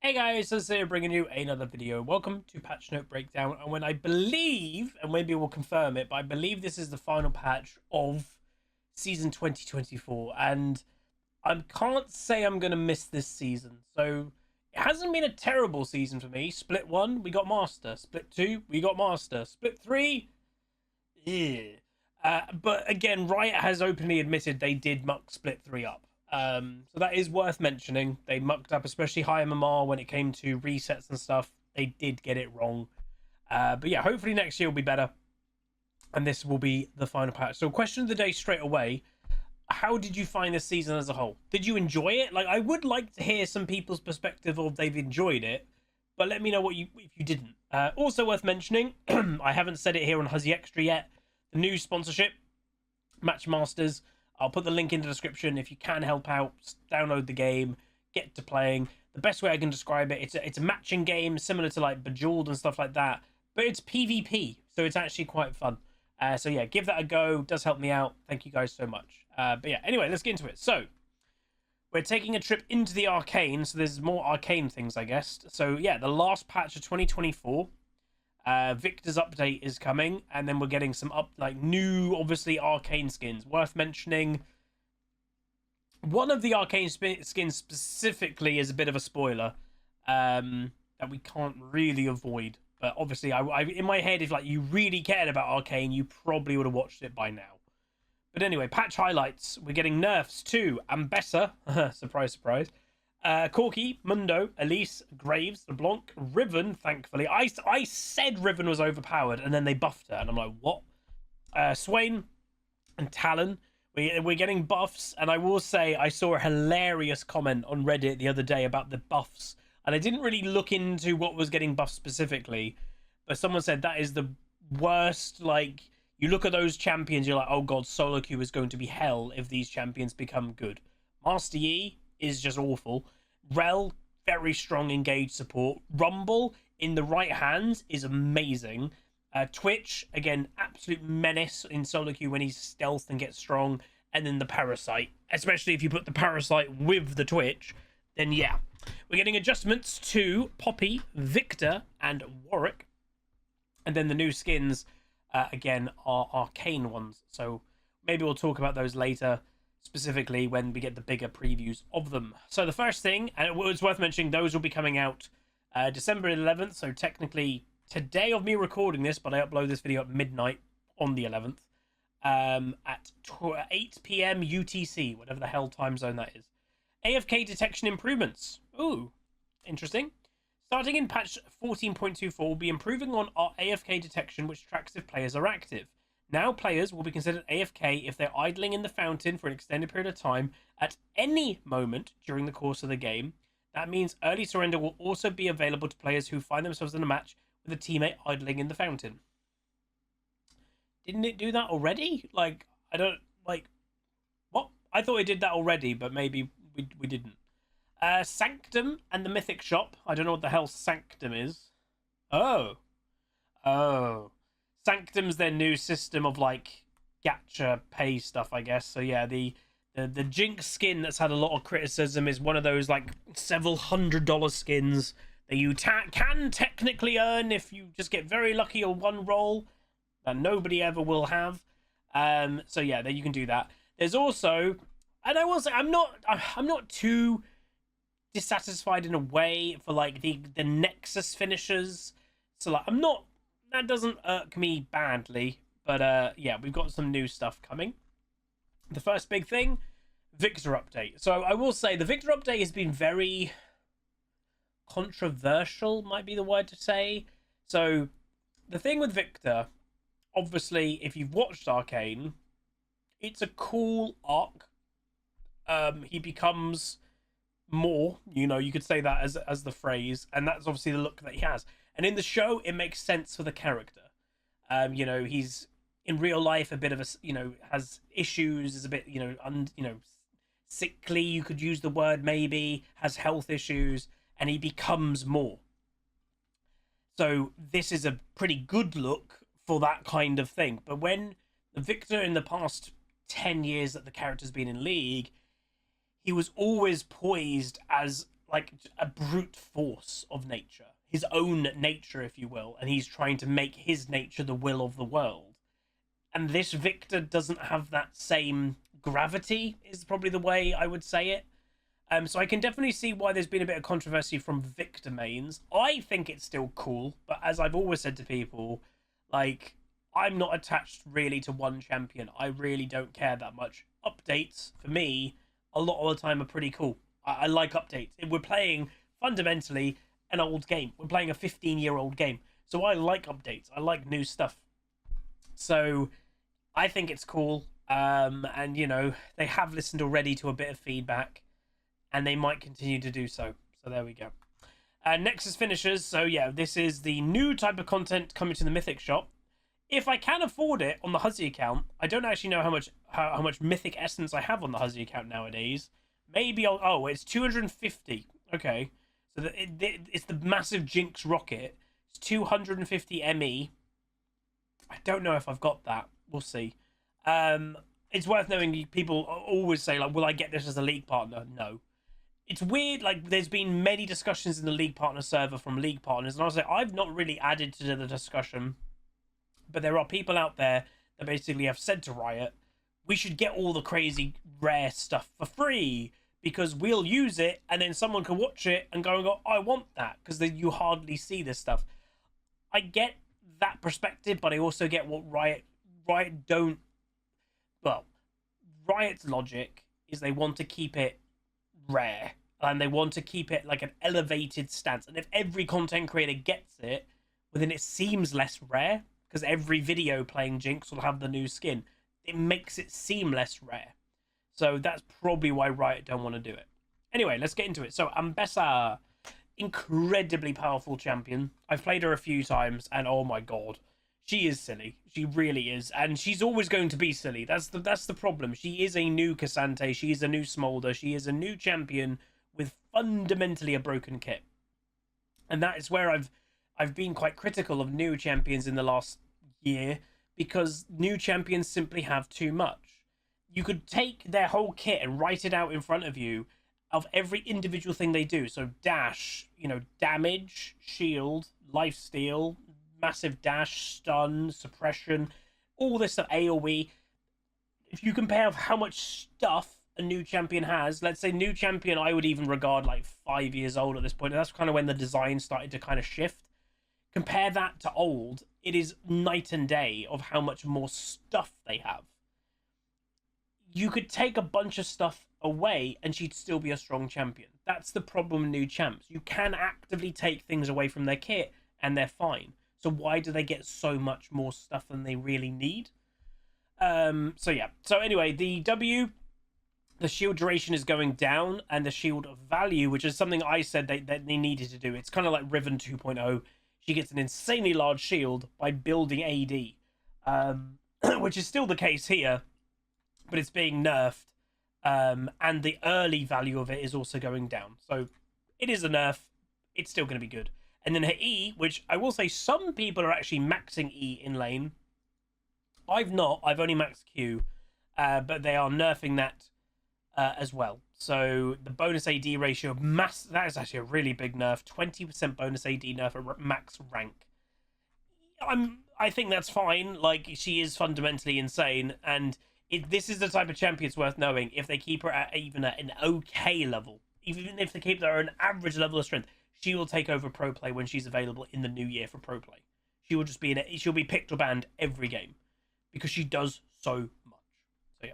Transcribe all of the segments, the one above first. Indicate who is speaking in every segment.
Speaker 1: Hey guys, so here bringing you another video. Welcome to Patch Note Breakdown. And when I believe, and maybe we'll confirm it, but I believe this is the final patch of season 2024. And I can't say I'm going to miss this season. So it hasn't been a terrible season for me. Split 1, we got Master. Split 2, we got Master. Split 3, yeah. But again, Riot has openly admitted they did muck Split 3 up. So that is worth mentioning. They mucked up, especially high MMR when it came to resets and stuff. They did get it wrong. But yeah, hopefully next year will be better. And this will be the final patch. So question of the day straight away. How did you find this season as a whole? Did you enjoy it? Like, I would like to hear some people's perspective of they've enjoyed it. But let me know what if you didn't. Also worth mentioning, I haven't said it here on Huzzy Extra yet. The new sponsorship, Match Masters. I'll put the link in the description. If you can help out, download the game, get to playing. The best way I can describe it, it's a matching game similar to like Bejeweled and stuff like that, but it's PvP, so it's actually quite fun. So yeah, give that a go. It does help me out. Thank you guys so much. But yeah, anyway, let's get into it. So we're taking a trip into the Arcane, so there's more Arcane things, I guess. So yeah, the last patch of 2024. Viktor's update is coming, and then we're getting some new, obviously, Arcane skins. Worth mentioning, one of the Arcane skins specifically is a bit of a spoiler that we can't really avoid. But obviously, I in my head, if like you really cared about Arcane, you probably would have watched it by now. But anyway, patch highlights. We're getting nerfs to Ambessa. Surprise, surprise. Corki, Mundo, Elise, Graves, LeBlanc, Riven, thankfully. I said Riven was overpowered, and then they buffed her, and I'm like, what? Swain and Talon. We're getting buffs, and I will say I saw a hilarious comment on Reddit the other day about the buffs, and I didn't really look into what was getting buffed specifically, but someone said that is the worst, like, you look at those champions, you're like, oh god, solo queue is going to be hell if these champions become good. Master Yi is just awful. Rel, very strong engaged support. Rumble in the right hands is amazing. Twitch, again, absolute menace in solo queue when he's stealth and gets strong. And then the Parasite, especially if you put the Parasite with the Twitch, then yeah. We're getting adjustments to Poppy, Viktor, and Warwick. And then the new skins, again, are Arcane ones. So maybe we'll talk about those later, specifically when we get the bigger previews of them. So the first thing, and it's worth mentioning, those will be coming out December 11th. So technically today of me recording this, but I upload this video at midnight on the 11th at 8 p.m. UTC, whatever the hell time zone that is. AFK detection improvements. Ooh, interesting. Starting in patch 14.24, we'll be improving on our AFK detection, which tracks if players are active. Now players will be considered AFK if they're idling in the fountain for an extended period of time at any moment during the course of the game. That means early surrender will also be available to players who find themselves in a match with a teammate idling in the fountain. Didn't it do that already? Like, I don't, like, what? I thought it did that already, but maybe we didn't. Sanctum and the Mythic Shop. I don't know what the hell Sanctum is. Oh. Sanctum's their new system of like gacha pay stuff, I guess. So yeah, the Jinx skin that's had a lot of criticism is one of those like several $100 skins that you can technically earn if you just get very lucky on one roll that nobody ever will have. So yeah, there you can do that. There's also, and I will say I'm not too dissatisfied in a way for like the Nexus finishers. So like that doesn't irk me badly, but yeah, we've got some new stuff coming. The first big thing, Viktor update. So I will say the Viktor update has been very controversial, might be the word to say. So the thing with Viktor, obviously, if you've watched Arcane, it's a cool arc. He becomes more, you could say that as the phrase, and that's obviously the look that he has. And in the show, it makes sense for the character. He's in real life a bit of a, has issues, is a bit, sickly, you could use the word maybe, has health issues, and he becomes more. So this is a pretty good look for that kind of thing. But when the Viktor in the past 10 years that the character's been in League, he was always poised as like a brute force of nature, his own nature, if you will, and he's trying to make his nature the will of the world. And this Viktor doesn't have that same gravity, is probably the way I would say it. So I can definitely see why there's been a bit of controversy from Viktor mains. I think it's still cool, but as I've always said to people, like, I'm not attached really to one champion. I really don't care that much. Updates, for me, a lot of the time are pretty cool. I like updates. We're playing, fundamentally, an old game. We're playing a 15-year-old game. So I like updates. I like new stuff. So I think it's cool. And, you know, they have listened already to a bit of feedback. And they might continue to do so. So there we go. Nexus finishers. So yeah, this is the new type of content coming to the Mythic shop. If I can afford it on the Huzzy account, I don't actually know how much Mythic Essence I have on the Huzzy account nowadays. Maybe I'll... Oh, it's 250. Okay. So it's the massive Jinx rocket. It's 250 ME. I don't know if I've got that. We'll see. It's worth knowing. People always say, like, will I get this as a league partner? No. It's weird, like, there's been many discussions in the league partner server from league partners, and I was like, I've not really added to the discussion, but there are people out there that basically have said to Riot, we should get all the crazy rare stuff for free, because we'll use it, and then someone can watch it and go, I want that, because you hardly see this stuff. I get that perspective, but I also get what Riot don't... Well, Riot's logic is they want to keep it rare, and they want to keep it like an elevated stance, and if every content creator gets it, well, then it seems less rare, because every video playing Jinx will have the new skin. It makes it seem less rare, so that's probably why Riot don't want to do it. Anyway, let's get into it. So Ambessa, incredibly powerful champion. I've played her a few times, and oh my god, she is silly. She really is, and she's always going to be silly. That's the problem. She is a new Cassante. She is a new Smolder. She is a new champion with fundamentally a broken kit, and that is where I've been quite critical of new champions in the last year, because new champions simply have too much. You could take their whole kit and write it out in front of you of every individual thing they do. So dash, you know, damage, shield, lifesteal, massive dash, stun, suppression, all this stuff, AoE. If you compare how much stuff a new champion has, let's say new champion, I would even regard like 5 years old at this point. And that's kind of when the design started to kind of shift. Compare that to old, it is night and day of how much more stuff they have. You could take a bunch of stuff away and she'd still be a strong champion. That's the problem with new champs. You can actively take things away from their kit and they're fine. So why do they get so much more stuff than they really need? So yeah. So anyway, the shield duration is going down, and the shield value, which is something I said that they needed to do. It's kind of like Riven 2.0. She gets an insanely large shield by building AD, which is still the case here, but it's being nerfed. And the early value of it is also going down. So it is a nerf. It's still going to be good. And then her E, which I will say some people are actually maxing E in lane. I've not. I've only maxed Q. But they are nerfing that as well. So the bonus AD ratio, that is actually a really big nerf. 20% bonus AD nerf at max rank. I think that's fine. Like, she is fundamentally insane. And this is the type of champion it's worth knowing. If they keep her at even at an okay level, even if they keep her at an average level of strength, she will take over pro play when she's available in the new year for pro play. She will just be she'll be picked or banned every game because she does so much. So yeah.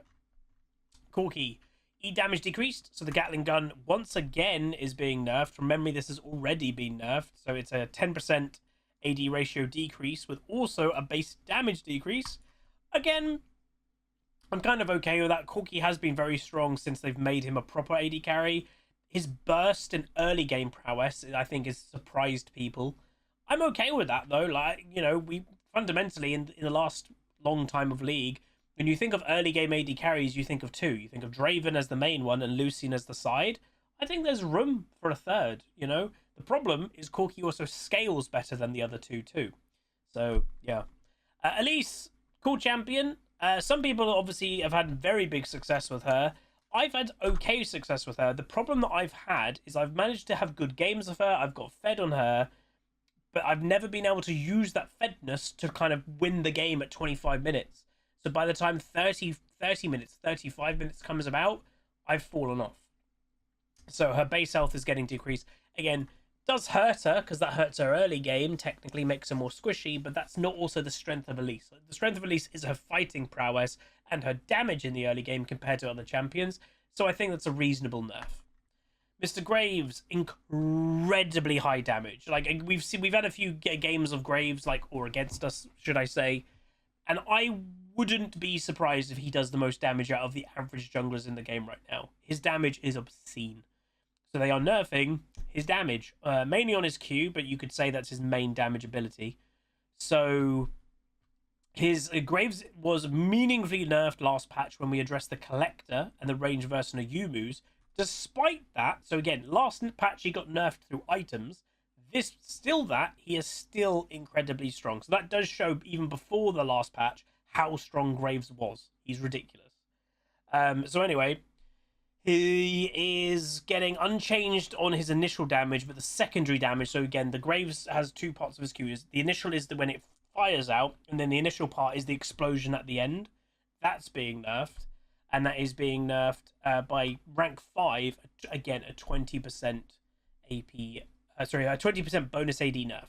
Speaker 1: Corki, E damage decreased, so the Gatling gun once again is being nerfed. From memory, this has already been nerfed, so it's a 10% AD ratio decrease with also a base damage decrease. Again, I'm kind of okay with that. Corki has been very strong since they've made him a proper AD carry. His burst and early game prowess, I think, has surprised people. I'm okay with that, though. Like, you know, we fundamentally, in the last long time of League, when you think of early game AD carries, you think of two. You think of Draven as the main one and Lucian as the side. I think there's room for a third, you know? The problem is Corki also scales better than the other two, too. So, yeah. Elise, cool champion. Some people obviously have had very big success with her. I've had okay success with her. The problem that I've had is I've managed to have good games of her. I've got fed on her, but I've never been able to use that fedness to kind of win the game at 25 minutes. So by the time 30 minutes, 35 minutes comes about, I've fallen off. So her base health is getting decreased. Again, does hurt her because that hurts her early game, technically makes her more squishy, but that's not also the strength of Elise. The strength of Elise is her fighting prowess and her damage in the early game compared to other champions. So I think that's a reasonable nerf. Mr. Graves, incredibly high damage. Like we've had a few games of Graves, like, or against us, should I say, and I wouldn't be surprised if he does the most damage out of the average junglers in the game right now. His damage is obscene. So they are nerfing his damage, mainly on his Q, but you could say that's his main damage ability. So his Graves was meaningfully nerfed last patch when we addressed the Collector and the range version of Yumu's. Despite that, so again, last patch he got nerfed through items. This, still that, he is still incredibly strong. So that does show, even before the last patch, how strong Graves was. He's ridiculous. So anyway, he is getting unchanged on his initial damage, but the secondary damage, so again, the Graves has two parts of his Q. The initial is when it fires out, and then the initial part is the explosion at the end. That's being nerfed, and that is being nerfed by rank 5, again, a 20% AP, a 20% bonus AD nerf.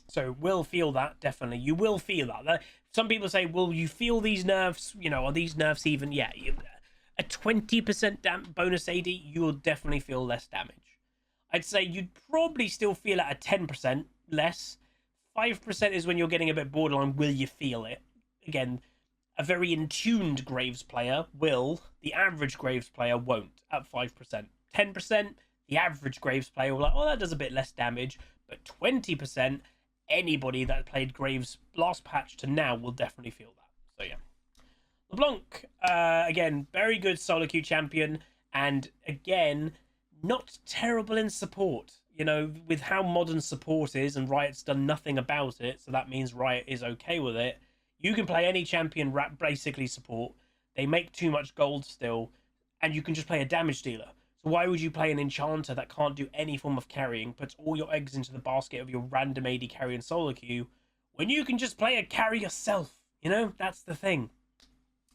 Speaker 1: So we'll feel that, definitely. You will feel that. Some people say, will you feel these nerfs? You know, are these nerfs even? Yeah, a 20% bonus AD, you will definitely feel less damage. I'd say you'd probably still feel it at 10% less. 5% is when you're getting a bit borderline. Will you feel it? Again, a very in-tuned Graves player will. The average Graves player won't at 5%. 10%, the average Graves player will like, oh, that does a bit less damage. But 20%, anybody that played Graves last patch to now will definitely feel that. So yeah. LeBlanc, again, very good solo queue champion, and again, not terrible in support. You know, with how modern support is, and Riot's done nothing about it, so that means Riot is okay with it. You can play any champion basically support. They make too much gold still, and you can just play a damage dealer. So why would you play an enchanter that can't do any form of carrying, puts all your eggs into the basket of your random AD carry and solo queue, when you can just play a carry yourself? You know, that's the thing.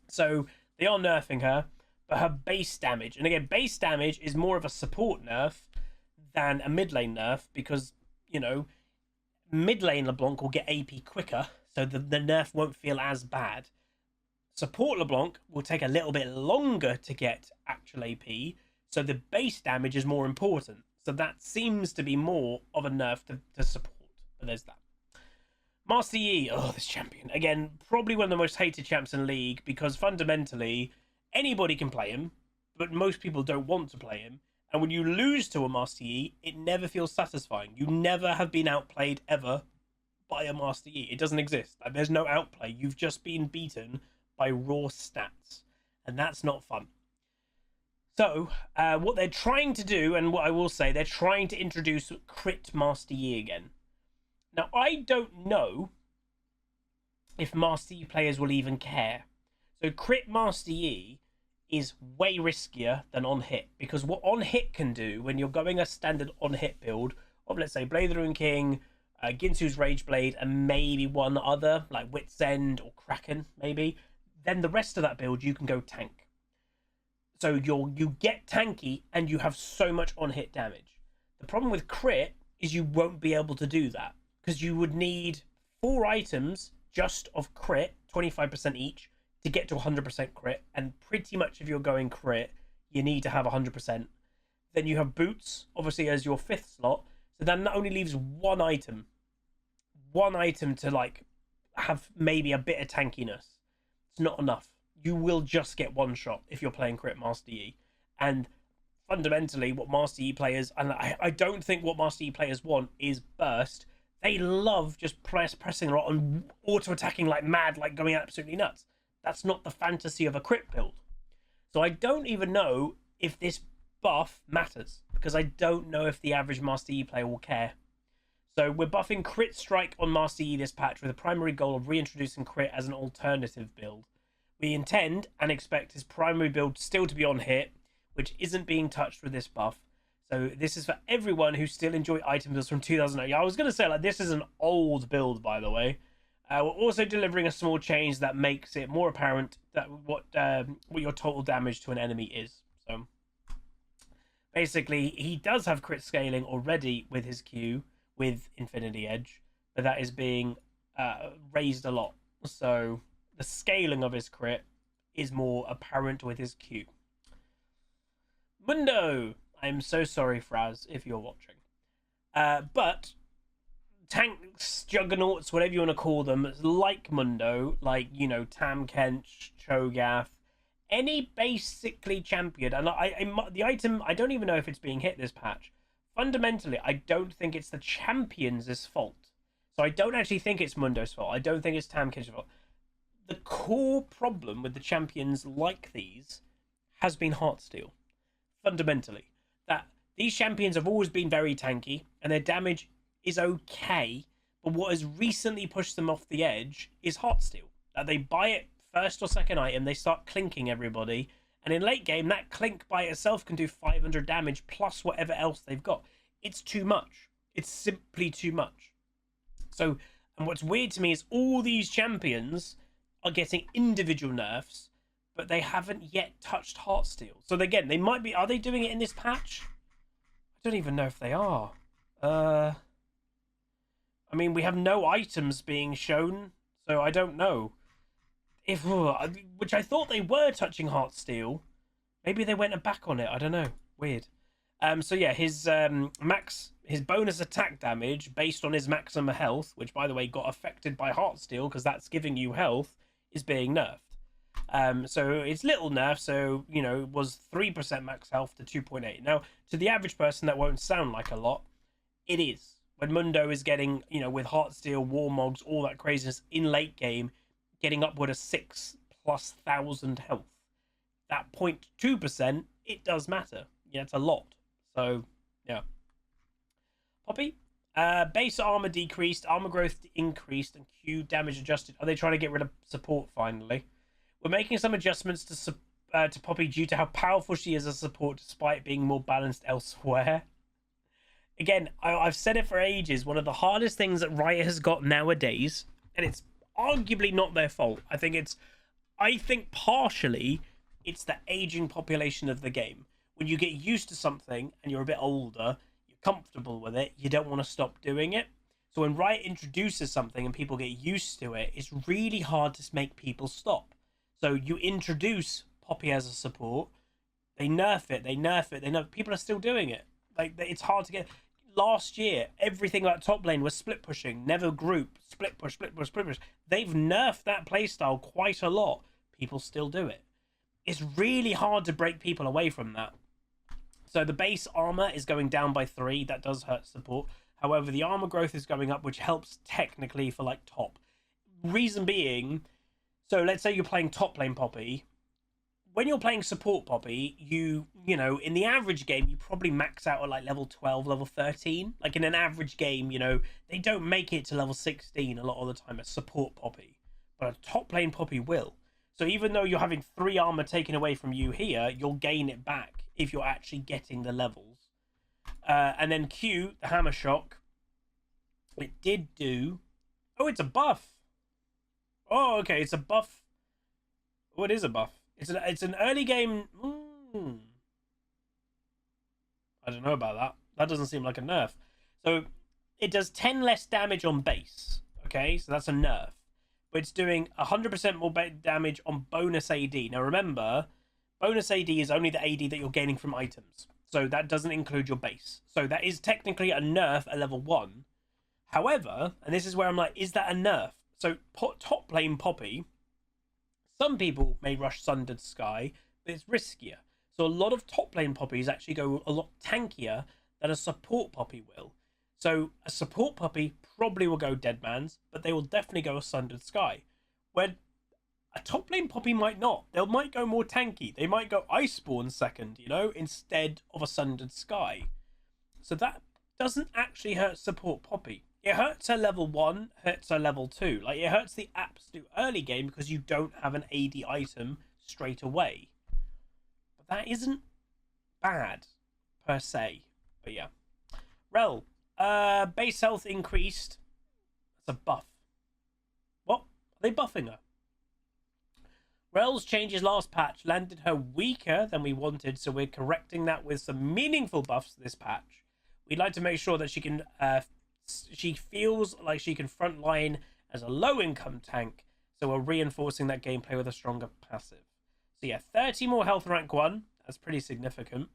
Speaker 1: So they are nerfing her, but her base damage, and again, base damage is more of a support nerf than a mid lane nerf, because, you know, mid lane LeBlanc will get AP quicker, so the nerf won't feel as bad. Support LeBlanc will take a little bit longer to get actual AP, so the base damage is more important. So that seems to be more of a nerf to support, but there's that. Master Yi, oh, this champion. Again, probably one of the most hated champs in League, because fundamentally, anybody can play him, but most people don't want to play him. And when you lose to a Master Yi, it never feels satisfying. You never have been outplayed ever by a Master Yi. It doesn't exist. Like, there's no outplay. You've just been beaten by raw stats. And that's not fun. So, what they're trying to do, and what I will say, they're trying to introduce Crit Master Yi again. Now, I don't know if Master Yi players will even care. So Crit Master Yi is way riskier than on hit, because what on hit can do when you're going a standard on hit build of, let's say, Blade of the Rune King, Ginsu's Rage Blade, and maybe one other like Wit's End or Kraken, maybe, then the rest of that build you can go tank. So you get tanky and you have so much on hit damage. The problem with Crit is you won't be able to do that, because you would need 4 items just of Crit, 25% each, to get to 100% Crit. And pretty much if you're going Crit, you need to have 100%. Then you have Boots, obviously, as your 5th slot. So then that only leaves one item. One item to, like, have maybe a bit of tankiness. It's not enough. You will just get one shot if you're playing Crit Master Yi. And fundamentally, what Master Yi players, and I don't think what Master Yi players want is burst. They love just pressing a lot and auto-attacking like mad, like going absolutely nuts. That's not the fantasy of a Crit build. So I don't even know if this buff matters, because I don't know if the average Master Yi player will care. So we're buffing Crit Strike on Master Yi this patch with a primary goal of reintroducing Crit as an alternative build. We intend and expect his primary build still to be on hit, which isn't being touched with this buff. So this is for everyone who still enjoy item builds from 2008. Yeah, I was going to say, like, this is an old build, by the way. We're also delivering a small change that makes it more apparent that what your total damage to an enemy is. So basically, he does have crit scaling already with his Q with Infinity Edge, but that is being raised a lot. So the scaling of his crit is more apparent with his Q. Mundo, I'm so sorry, Fraz, if you're watching. But tanks, juggernauts, whatever you want to call them, like Mundo, like, you know, Tam Kench, Cho'Gath, any basically champion, and the item, I don't even know if it's being hit this patch. Fundamentally, I don't think it's the champion's fault. So I don't actually think it's Mundo's fault. I don't think it's Tam Kench's fault. The core problem with the champions like these has been Heartsteel. Fundamentally, that these champions have always been very tanky and their damage is okay, but what has recently pushed them off the edge is Heartsteel. That they buy it first or second item, they start clinking everybody, and in late game that clink by itself can do 500 damage plus whatever else they've got. It's too much. It's simply too much. So, and what's weird to me is all these champions are getting individual nerfs, but they haven't yet touched Heartsteel. So again, they might be... Are they doing it in this patch? I don't even know if they are. I mean, we have no items being shown, so I don't know. Which I thought they were touching Heartsteel. Maybe they went back on it. I don't know. Weird. So yeah, his bonus attack damage based on his maximum health, which by the way got affected by Heartsteel because that's giving you health, is being nerfed. So it's little nerf, so, you know, it was 3% max health to 2.8. Now, to the average person, that won't sound like a lot. It is. When Mundo is getting, you know, with Heartsteel, Warmogs, all that craziness in late game, getting upward of 6,000+ health. That 0.2%, it does matter. Yeah, it's a lot. So, yeah. Poppy? Base armor decreased, armor growth increased, and Q damage adjusted. Are they trying to get rid of support finally? We're making some adjustments to Poppy due to how powerful she is as support, despite being more balanced elsewhere. Again, I've said it for ages. One of the hardest things that Riot has got nowadays, and it's arguably not their fault. I think partially it's the aging population of the game. When you get used to something and you're a bit older, you're comfortable with it, you don't want to stop doing it. So when Riot introduces something and people get used to it, it's really hard to make people stop. So you introduce Poppy as a support, they nerf it, people are still doing it. Like, it's hard to get. Last year, everything about top lane was split pushing, never group, split push. They've nerfed that playstyle quite a lot. People still do it. It's really hard to break people away from that. So the base armor is going down by 3. That does hurt support. However, the armor growth is going up, which helps technically for, like, top. Reason being, so let's say you're playing top lane Poppy. When you're playing support Poppy, you know, in the average game, you probably max out at like level 12, level 13. Like in an average game, you know, they don't make it to level 16 a lot of the time as support Poppy. But a top lane Poppy will. So even though you're having 3 armor taken away from you here, you'll gain it back if you're actually getting the levels. And then Q, the Hammer Shock, it did do... Oh, it's a buff. Oh, okay, it's a buff. Oh, it is a buff. It's an early game... I don't know about that. That doesn't seem like a nerf. So it does 10 less damage on base. Okay, so that's a nerf. But it's doing 100% more damage on bonus AD. Now remember, bonus AD is only the AD that you're gaining from items. So that doesn't include your base. So that is technically a nerf at level 1. However, and this is where I'm like, is that a nerf? So top lane Poppy, some people may rush Sundered Sky, but it's riskier. So a lot of top lane Poppies actually go a lot tankier than a support Poppy will. So a support Poppy probably will go Deadman's, but they will definitely go a Sundered Sky. Where a top lane Poppy might not. They might go more tanky. They might go Iceborne second, you know, instead of a Sundered Sky. So that doesn't actually hurt support Poppy. it hurts her level 1, hurts her level 2. Like, it hurts the absolute early game because you don't have an AD item straight away. But that isn't bad, per se. But yeah. Rel, base health increased. That's a buff. What? Are they buffing her? Rel's changes last patch landed her weaker than we wanted, so we're correcting that with some meaningful buffs this patch. We'd like to make sure that she feels like she can frontline as a low-income tank, so we're reinforcing that gameplay with a stronger passive. So yeah, 30 more health rank 1. That's pretty significant.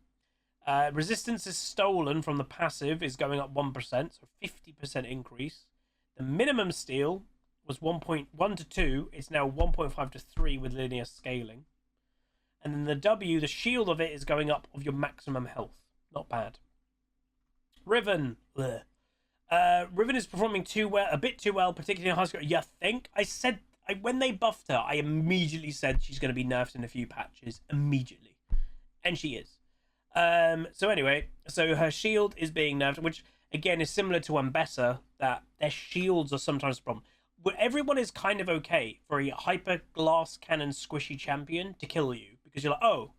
Speaker 1: Resistance is stolen from the passive is going up 1%, so 50% increase. The minimum steal was 1.1 to 2. It's now 1.5 to 3 with linear scaling. And then the W, the shield of it, is going up of your maximum health. Not bad. Riven. Riven is performing a bit too well, particularly in high school. You think? When they buffed her, I immediately said she's going to be nerfed in a few patches. Immediately. And she is. So anyway, so her shield is being nerfed, which again is similar to Ambessa, that their shields are sometimes a problem. But everyone is kind of okay for a hyper glass cannon squishy champion to kill you, because you're like, oh,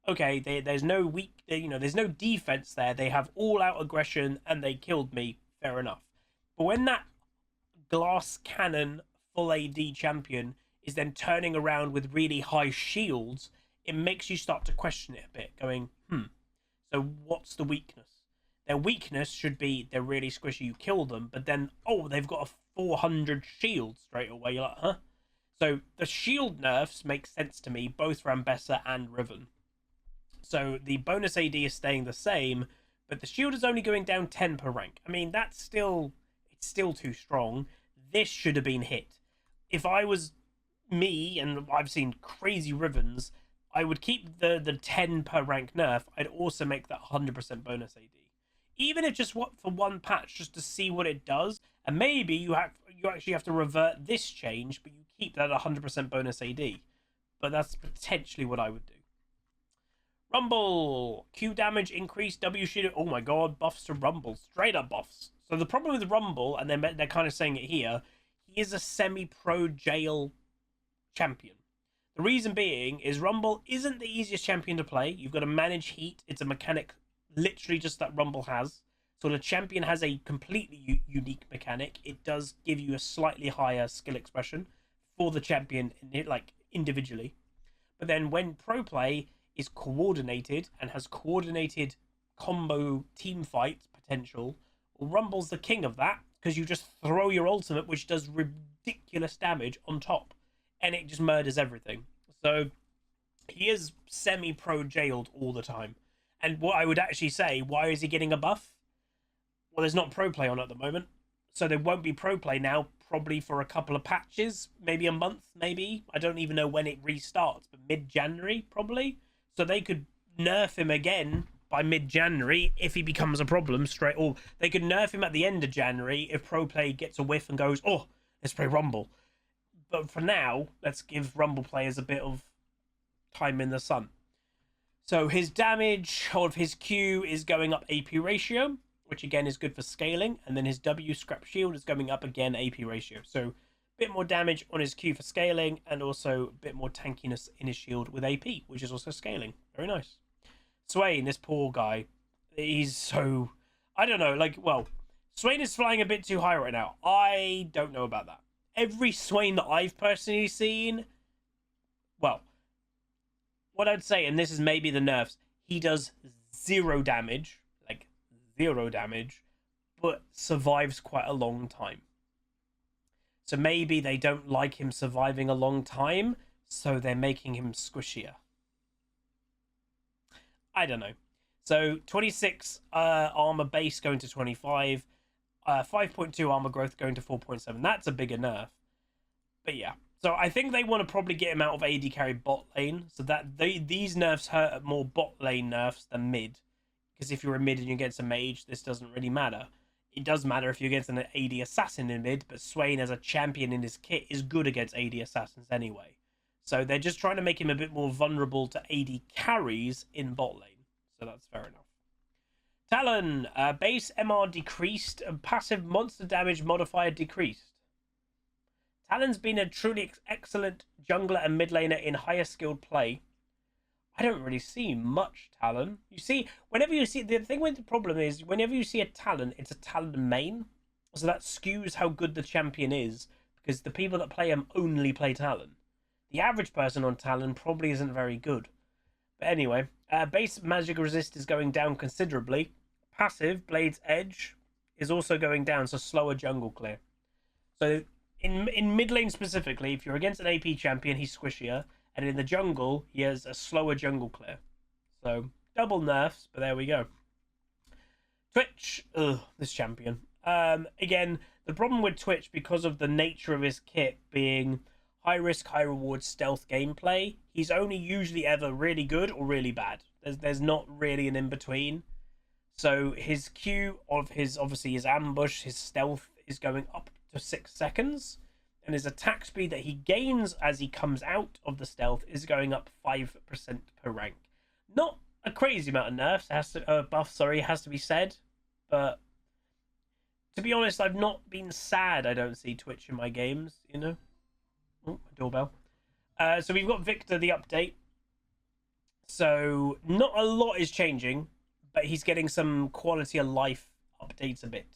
Speaker 1: okay, there's no there's no defense there. They have all out aggression and they killed me. Fair enough. But when that glass cannon full AD champion is then turning around with really high shields, it makes you start to question it a bit, going, so what's the weakness? Their weakness should be they're really squishy, you kill them, but then, oh, they've got a 400 shield straight away. You're like, huh? So the shield nerfs make sense to me, both for Ambessa and Riven. So the bonus AD is staying the same, but the shield is only going down 10 per rank. I mean, it's still too strong. This should have been hit. If I was me, and I've seen crazy Rivens, I would keep the 10 per rank nerf. I'd also make that 100% bonus AD. Even if just for one patch, just to see what it does. And maybe you actually have to revert this change, but you keep that 100% bonus AD. But that's potentially what I would do. Rumble. Q damage increased, W shield. Oh my god, buffs to Rumble. Straight up buffs. So the problem with Rumble, and they're kind of saying it here, he is a semi-pro jail champion. The reason being is Rumble isn't the easiest champion to play. You've got to manage heat. It's a mechanic literally just that Rumble has. So the champion has a completely unique mechanic. It does give you a slightly higher skill expression for the champion, like individually. But then when pro play is coordinated and has coordinated combo team fight potential, well, Rumble's the king of that, because you just throw your ultimate, which does ridiculous damage on top, and it just murders everything. So he is semi-pro jailed all the time. And what I would actually say, why is he getting a buff? Well, there's not pro play on at the moment, so there won't be pro play now, probably for a couple of patches, maybe a month, maybe. I don't even know when it restarts, but mid-January, probably. So they could nerf him again by mid-January if he becomes a problem straight. Or they could nerf him at the end of January if pro play gets a whiff and goes, oh, let's play Rumble. But for now, let's give Rumble players a bit of time in the sun. So his damage of his Q is going up AP ratio, which again is good for scaling. And then his W scrap shield is going up again AP ratio. So a bit more damage on his Q for scaling, and also a bit more tankiness in his shield with AP, which is also scaling. Very nice. Swain, this poor guy, he's so... I don't know, Swain is flying a bit too high right now. I don't know about that. Every Swain that I've personally seen, well, what I'd say, and this is maybe the nerfs, he does 0 damage, but survives quite a long time. So maybe they don't like him surviving a long time, so they're making him squishier. I don't know. So 26 armor base going to 25, 5.2 armor growth going to 4.7. That's a bigger nerf. But yeah. So I think they want to probably get him out of AD carry bot lane, so that these nerfs hurt more bot lane nerfs than mid. Because if you're a mid and you get a mage, this doesn't really matter. It does matter if you get an AD assassin in mid, but Swain as a champion in his kit is good against AD assassins anyway. So they're just trying to make him a bit more vulnerable to AD carries in bot lane. So that's fair enough. Talon, base MR decreased, and passive monster damage modifier decreased. Talon's been a truly excellent jungler and mid laner in higher skilled play. I don't really see much Talon. You see, whenever you see, the thing with the problem is, whenever you see a Talon, it's a Talon main. So that skews how good the champion is, because the people that play him only play Talon. The average person on Talon probably isn't very good. But anyway, base magic resist is going down considerably. Passive Blade's Edge is also going down, so slower jungle clear. So in mid lane specifically, if you're against an AP champion, he's squishier, and in the jungle, he has a slower jungle clear. So double nerfs, but there we go. Twitch, this champion. Again, the problem with Twitch, because of the nature of his kit being high risk, high reward stealth gameplay, he's only usually ever really good or really bad. There's not really an in between. So his Q of his ambush, his stealth is going up to 6 seconds, and his attack speed that he gains as he comes out of the stealth is going up 5% per rank. Not a crazy amount of nerfs, has to be said, but to be honest, I've not been sad I don't see Twitch in my games, you know. Oh, my doorbell. So we've got Viktor, the update. So not a lot is changing, but he's getting some quality of life updates a bit.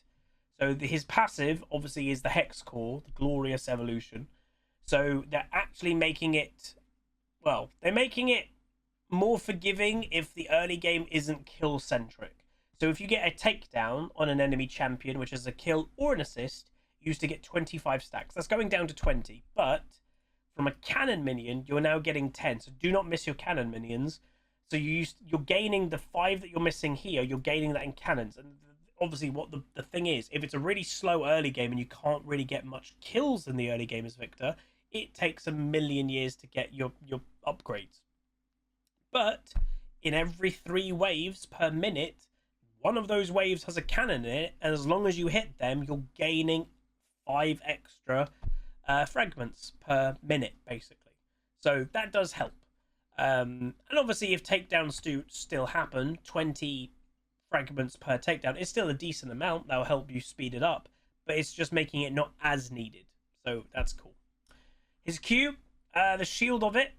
Speaker 1: So his passive, obviously, is the Hex Core, the Glorious Evolution. So they're actually making it, well, they're making it more forgiving if the early game isn't kill-centric. So if you get a takedown on an enemy champion, which is a kill or an assist, you used to get 25 stacks. That's going down to 20. But from a cannon minion, you're now getting 10. So do not miss your cannon minions. So you're gaining the 5 that you're missing here. You're gaining that in cannons. And obviously what the thing is, if it's a really slow early game and you can't really get much kills in the early game as Viktor, it takes a million years to get your upgrades. But in every 3 waves per minute, one of those waves has a cannon in it, and as long as you hit them, you're gaining 5 extra fragments per minute, basically. So that does help. And obviously, if takedowns do still happen, 20 fragments per takedown is still a decent amount. That'll help you speed it up, but it's just making it not as needed. So that's cool. His Q, the shield of it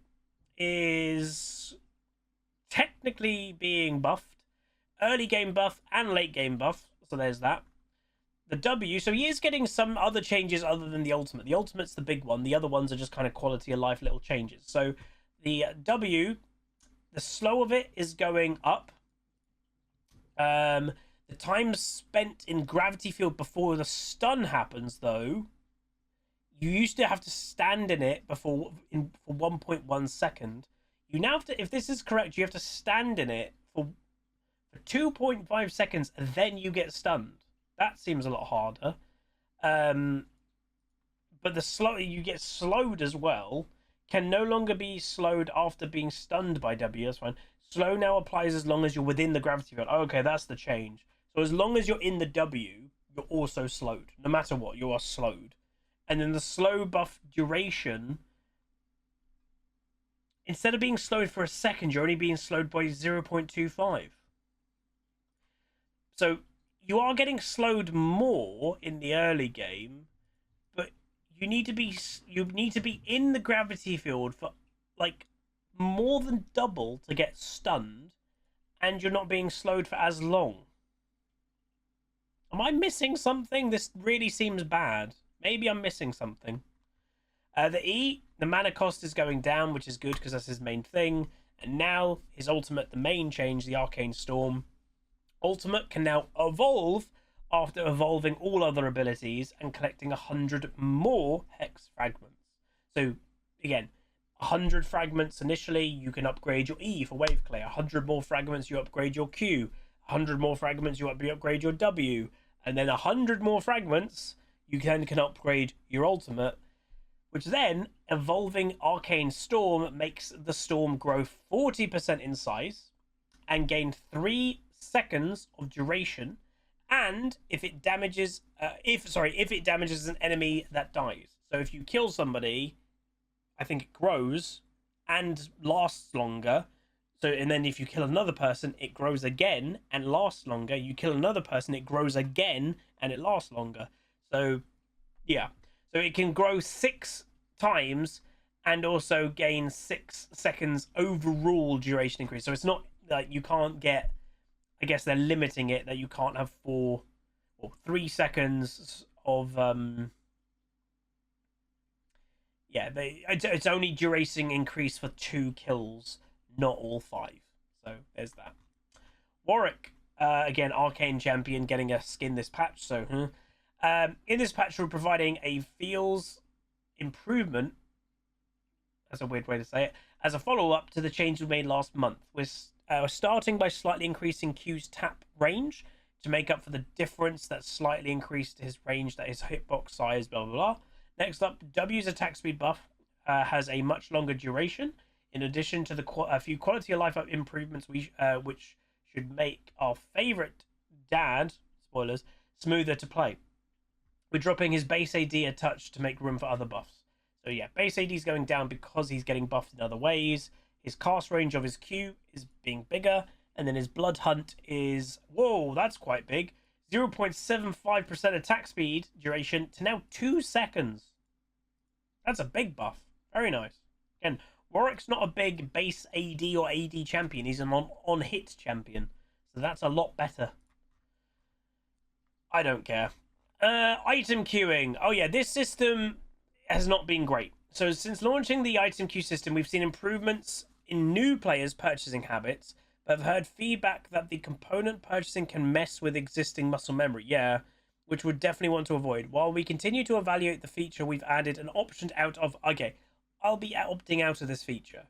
Speaker 1: is technically being buffed. Early game buff and late game buff. So there's that. The W, so he is getting some other changes other than the ultimate. The ultimate's the big one. The other ones are just kind of quality of life little changes. So the W, the slow of it is going up. The time spent in gravity field before the stun happens, though, you used to have to stand in it for 1.1 second. You now have to, if this is correct, you have to stand in it for 2.5 seconds, and then you get stunned. That seems a lot harder. But you get slowed as well. Can no longer be slowed after being stunned by W. That's fine. Slow now applies as long as you're within the gravity field. Oh, okay, that's the change. So as long as you're in the W, you're also slowed. No matter what, you are slowed. And then the slow buff duration, instead of being slowed for a second, you're only being slowed by 0.25. So you are getting slowed more in the early game, but you need to be in the gravity field for like more than double to get stunned, and you're not being slowed for as long. Am I missing something? This really seems bad. Maybe I'm missing something. The E, the mana cost is going down, which is good because that's his main thing. And now his ultimate, the main change, the Arcane Storm. Ultimate can now evolve after evolving all other abilities and collecting 100 more hex fragments. So again, 100 fragments initially, you can upgrade your E for wave clear. 100 more fragments, you upgrade your Q. 100 more fragments, you upgrade your W. And then 100 more fragments, you can upgrade your ultimate, which then, evolving Arcane Storm makes the storm grow 40% in size and gain 3 seconds of duration, and if it damages an enemy that dies. So if you kill somebody, I think it grows and lasts longer. So, and then if you kill another person, it grows again and lasts longer. You kill another person, it grows again and it lasts longer. So, yeah. So it can grow 6 times and also gain 6 seconds overall duration increase. So it's not like you can't get, I guess they're limiting it that you can't have 4 or 3 seconds of yeah, it's only duration increase for 2 kills, not all 5. So there's that. Warwick, again, arcane champion, getting a skin this patch. So in this patch, we're providing a feels improvement. That's a weird way to say it. As a follow-up to the change we made last month, we're starting by slightly increasing Q's tap range to make up for the difference that slightly increased his range, that is hitbox size, blah blah blah. Next up, W's attack speed buff has a much longer duration. In addition to a few quality of life improvements, which should make our favorite dad, spoilers, smoother to play. We're dropping his base AD a touch to make room for other buffs. So yeah, base AD is going down because he's getting buffed in other ways. His cast range of his Q is being bigger, and then his blood hunt is, whoa, that's quite big. 0.75% attack speed duration to now 2 seconds. That's a big buff. Very nice. Again, Warwick's not a big base AD or AD champion. He's an on-hit champion. So that's a lot better. I don't care. Item queuing. Oh yeah, this system has not been great. So since launching the item queue system, we've seen improvements in new players' purchasing habits, but I've heard feedback that the component purchasing can mess with existing muscle memory. Yeah, which we'd definitely want to avoid. While we continue to evaluate the feature, we've added an option out of, okay, I'll be opting out of this feature.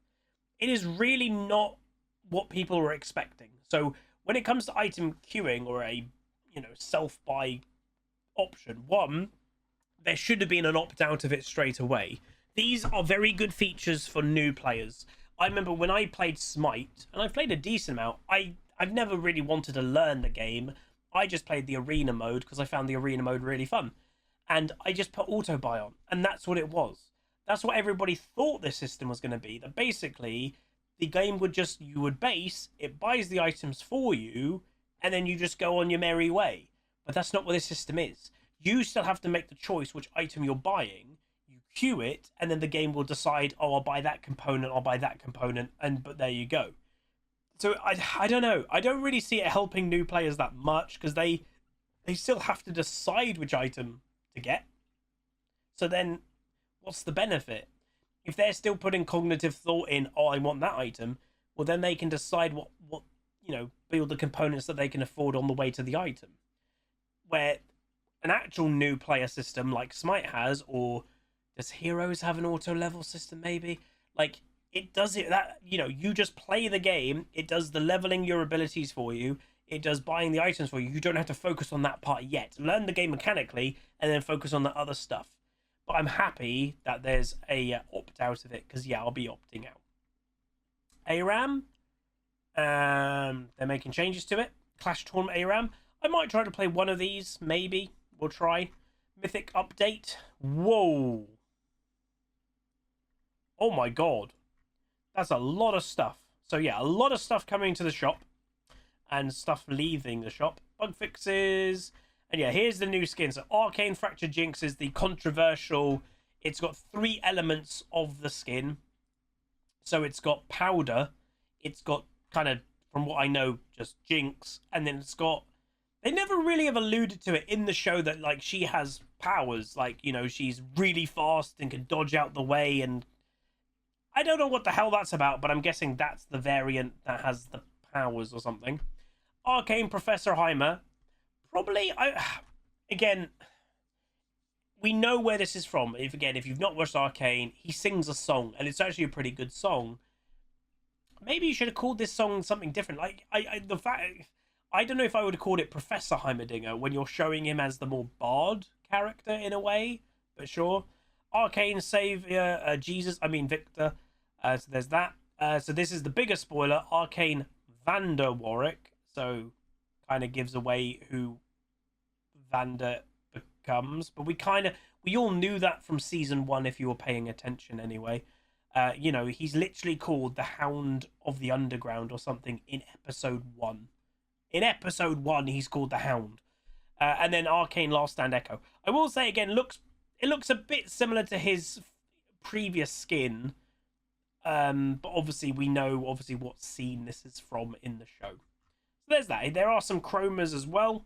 Speaker 1: It is really not what people were expecting. So when it comes to item queuing or a, self-buy option, one, there should have been an opt-out of it straight away. These are very good features for new players. I remember when I played Smite, and I played a decent amount, I've never really wanted to learn the game. I just played the arena mode because I found the arena mode really fun. And I just put auto buy on, and that's what it was. That's what everybody thought this system was going to be. That basically, the game would you would base, it buys the items for you, and then you just go on your merry way. But that's not what this system is. You still have to make the choice which item you're buying. You queue it, and then the game will decide, oh, I'll buy that component, I'll buy that component, but there you go. So I don't know. I don't really see it helping new players that much because they still have to decide which item to get. So then, what's the benefit? If they're still putting cognitive thought in, oh, I want that item, well, then they can decide what build the components that they can afford on the way to the item. Where an actual new player system like Smite has, or does Heroes have an auto level system maybe? Like, it does it that, you just play the game, it does the leveling your abilities for you, it does buying the items for you. You don't have to focus on that part yet. Learn the game mechanically and then focus on the other stuff. But I'm happy that there's a opt out of it because, yeah, I'll be opting out. ARAM, they're making changes to it. Clash Tournament ARAM. I might try to play one of these, maybe. We'll try. Mythic update. Whoa. Oh my god. That's a lot of stuff. So yeah, a lot of stuff coming to the shop. And stuff leaving the shop. Bug fixes. And yeah, here's the new skin. So Arcane Fractured Jinx is the controversial. It's got 3 elements of the skin. So it's got powder. It's got kind of, from what I know, just Jinx. And then it's got... They never really have alluded to it in the show that, like, she has powers. Like, she's really fast and can dodge out the way. And I don't know what the hell that's about, but I'm guessing that's the variant that has the powers or something. Arcane Professor Heimer. Probably, again, we know where this is from. If you've not watched Arcane, he sings a song, and it's actually a pretty good song. Maybe you should have called this song something different. Like, I don't know if I would have called it Professor Heimerdinger when you're showing him as the more bard character in a way, but sure. Arcane Savior, Viktor. So there's that. So this is the bigger spoiler. Arcane Vander Warwick. So kind of gives away who Vander becomes. But we all knew that from season 1 if you were paying attention anyway. You know, he's literally called the Hound of the Underground or something in episode 1. In episode 1, he's called the Hound. And then Arcane Last Stand Echo. I will say again, it looks a bit similar to his previous skin. But obviously we know what scene this is from in the show. So there's that. There are some chromas as well.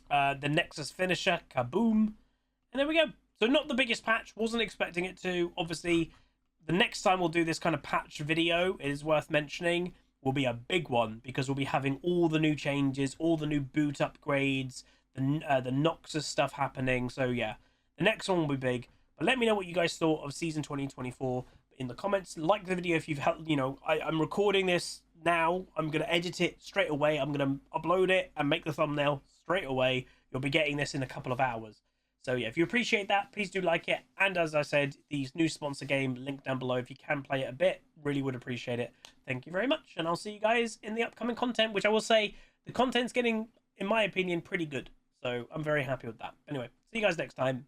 Speaker 1: The Nexus finisher, kaboom. And there we go. So not the biggest patch. Wasn't expecting it to. Obviously, the next time we'll do this kind of patch video, it is worth mentioning, will be a big one because we'll be having all the new changes, all the new boot upgrades, the Nexus stuff happening. So yeah, the next one will be big. But let me know what you guys thought of season 2024 in the comments. Like the video if you've helped. You know, I'm recording this now. I'm gonna edit it straight away. I'm gonna upload it and make the thumbnail straight away. You'll be getting this in a couple of hours. So yeah, if you appreciate that, please do like it. And as I said, the new sponsor game, link down below if you can play it a bit. Really would appreciate it. Thank you very much. And I'll see you guys in the upcoming content, which I will say the content's getting, in my opinion, pretty good. So I'm very happy with that. Anyway, see you guys next time.